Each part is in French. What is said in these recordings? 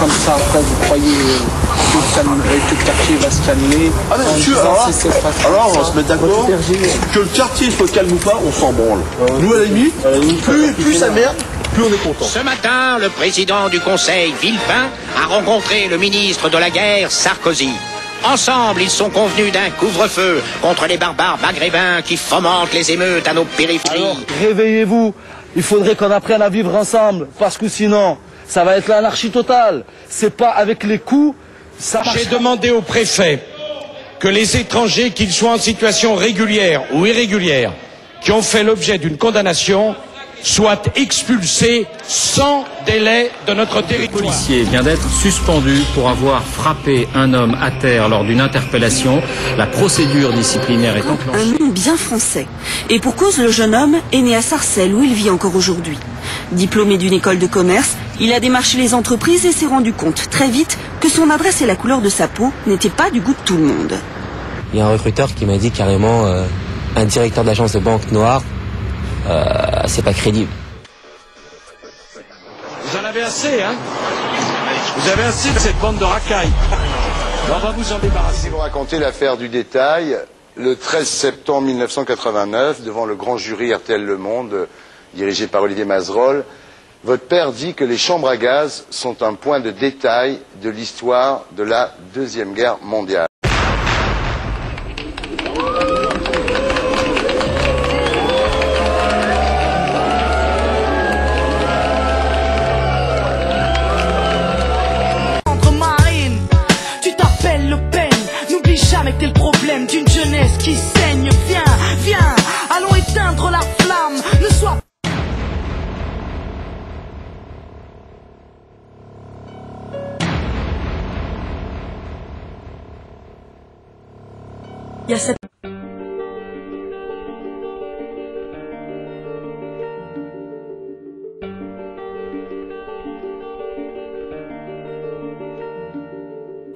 comme ça, après, vous croyez que le quartier va se calmer? Ah bien sûr, alors on va se mettre d'accord. Que le quartier soit calme ou pas, on s'en branle. Nous à la limite, plus ça merde, plus on est content. Ce matin, le président du Conseil, Villepin, a rencontré le ministre de la Guerre, Sarkozy. Ensemble, ils sont convenus d'un couvre-feu contre les barbares maghrébins qui fomentent les émeutes à nos périphéries. Alors, réveillez-vous, il faudrait qu'on apprenne à vivre ensemble, parce que sinon, ça va être l'anarchie totale. C'est pas avec les coups, ça marche. J'ai demandé au préfet que les étrangers, qu'ils soient en situation régulière ou irrégulière, qui ont fait l'objet d'une condamnation, soient expulsés sans délai de notre territoire. Le policier vient d'être suspendu pour avoir frappé un homme à terre lors d'une interpellation. La procédure disciplinaire est enclenchée. Un nom bien français. Et pour cause, le jeune homme est né à Sarcelles, où il vit encore aujourd'hui. Diplômé d'une école de commerce, il a démarché les entreprises et s'est rendu compte très vite que son adresse et la couleur de sa peau n'étaient pas du goût de tout le monde. Il y a un recruteur qui m'a dit carrément un directeur d'agence de banque noire, c'est pas crédible. Vous en avez assez, hein? Vous avez assez de cette bande de racailles. On va vous en débarrasser. Je vais vous raconter l'affaire du détail. Le 13 septembre 1989, devant le grand jury RTL Le Monde, dirigé par Olivier Mazerolle, votre père dit que les chambres à gaz sont un point de détail de l'histoire de la Deuxième Guerre mondiale. Jamais que t'es le problème d'une jeunesse qui saigne. Viens, viens, allons éteindre la flamme. Ne sois Il y a cette...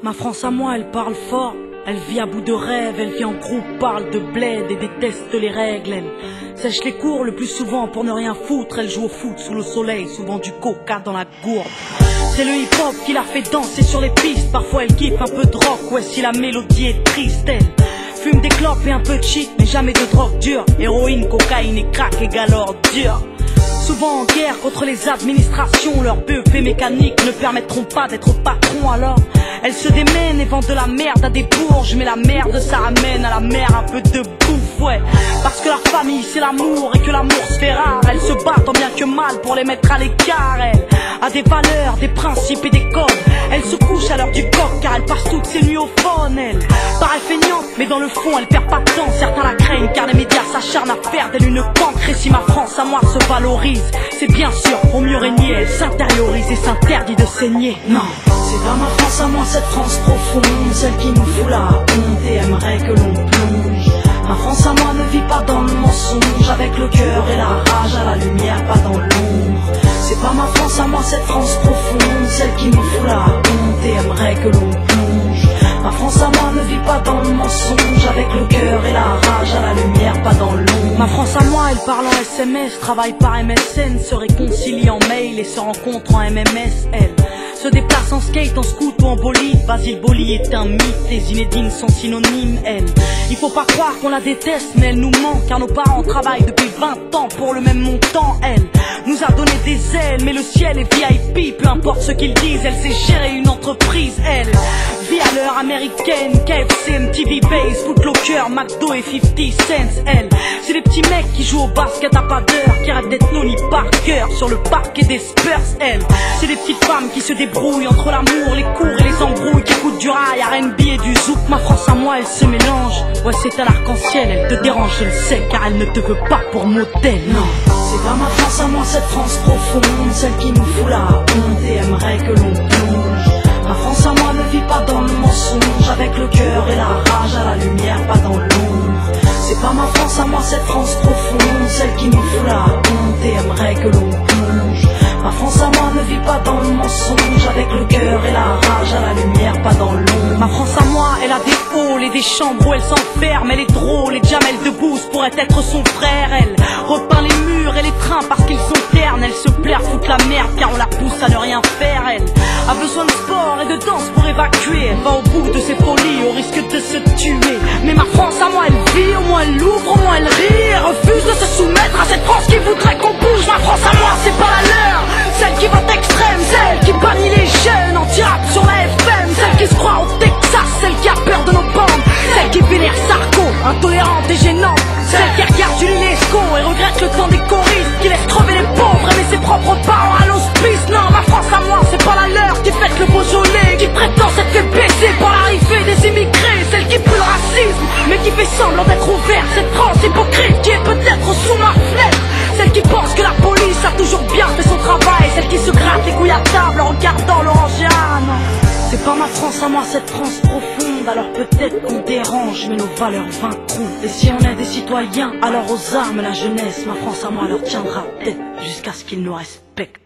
Ma France à moi, elle parle fort. Elle vit à bout de rêve, elle vit en groupe, parle de bled et déteste les règles. Elle sèche les cours le plus souvent pour ne rien foutre. Elle joue au foot sous le soleil, souvent du coca dans la gourde. C'est le hip-hop qui la fait danser sur les pistes. Parfois elle kiffe un peu de rock, ouais si la mélodie est triste. Elle fume des clopes et un peu de shit, mais jamais de drogue dure. Héroïne, cocaïne et crack égale ordure. Souvent en guerre contre les administrations, leurs BEP mécaniques ne permettront pas d'être patron. Alors elles se démènent et vendent de la merde à des bourges, mais la merde ça ramène à la mer un peu de bouffe, ouais. Parce que la famille c'est l'amour et que l'amour se fait rare. Elles se battent tant bien que mal pour les mettre à l'écart. Elle a des valeurs, des principes et des codes. Elle se couche à l'heure du coq car elle passe toutes ses nuits au phone. Elle paraît feignante mais dans le fond elle perd pas de temps. Certains la craignent car les médias s'acharnent à faire d'elle une cancre. Et si ma France à moi se valorise, c'est bien sûr pour mieux régner. Elle s'intériorise et s'interdit de saigner. Non, c'est pas ma France à moi, cette France profonde, celle qui nous fout la honte et aimerait que l'on plonge. Ma France à moi ne vit pas dans le mensonge, avec le cœur et la rage à la lumière, pas dans l'ombre. C'est pas ma France à moi, cette France profonde, celle qui nous fout la honte et aimerait que l'on plonge. Ma France à moi ne vit pas dans le mensonge, avec le cœur et la rage à la lumière, pas dans l'ombre. Ma France à moi, elle parle en SMS, travaille par MSN, se réconcilie en mail et se rencontre en MMS. Elle se déplace en skate, en scoot ou en bolide. Basile Boli est un mythe, les Zinedine sont synonymes. Elle, il faut pas croire qu'on la déteste, mais elle nous manque car nos parents travaillent depuis 20 ans pour le même montant. Elle nous a donné des ailes, mais le ciel est VIP, peu importe ce qu'ils disent. Elle sait gérer une entreprise, elle vit à l'heure américaine, KFC, MTV Base, Footlocker, McDo et 50 cents. Elle, c'est les petits mecs qui jouent au basket à pas d'heure, qui rêvent d'être Lonnie Parker sur le parquet des Spurs. Elle, c'est des petites femmes qui se débrouillent entre l'amour, les cours et les embrouilles, qui écoutent du rail, R&B et du zouk. Ma France à moi, elle se mélange, ouais c'est à l'arc-en-ciel. Elle te dérange, je le sais, car elle ne te veut pas pour modèle. Non, c'est pas ma France à moi, cette France profonde, celle qui nous fout la honte et aimerait que l'on plonge. Ma France à moi ne vit pas dans le mensonge, avec le cœur et la rage à la lumière, pas dans l'ombre. C'est pas ma France à moi, cette France profonde, celle qui nous fout la honte et aimerait que l'on plonge. Ma France à moi ne vit pas dans le mensonge, avec le cœur et la rage à la lumière, pas dans l'ombre. Ma France à moi, Elle a des halls et des chambres où elle s'enferme. Elle est drôle et Jamel Debbouze pourrait être son frère. Elle repeint les murs et les trains parce qu'ils sont ternes. Elle se plaît à foutre la merde car on la pousse à ne rien faire. Elle a besoin de sport et de danse pour évacuer. Elle va au bout de ses folies au risque de se tuer. Mais ma France à moi elle vit, au moins elle l'ouvre, au moins elle rit. Elle refuse de se soumettre à cette France qui voudrait qu'on bouge. Ma France à moi c'est pas la leur, celle qui vote extrême, celle qui bannit les jeunes en tirade sur la FM, celle qui se croit au Texas, celle qui a peur de nos bandes, celle qui vénère Sarko, intolérante et gênante, celle qui regarde du l'UNESCO et regrette le temps des choristes, qui laisse crever les pauvres et met ses propres parents à l'hospice. Non, ma France à moi c'est pas la leur, qui fête le Beaujolais, qui prétend s'être fait baiser par l'arrivée des immigrés, celle qui pue le racisme mais qui fait semblant d'être ouverte, cette France hypocrite qui est peut-être sous ma fenêtre, celle qui pense que la police a toujours bien fait son travail, celle qui se gratte les couilles à table en regardant l'Orangea. Non, c'est pas ma France à moi cette France profonde, alors peut-être qu'on dérange mais nos valeurs vaincront. Et si on est des citoyens, alors aux armes la jeunesse, ma France à moi leur tiendra tête jusqu'à ce qu'ils nous respectent.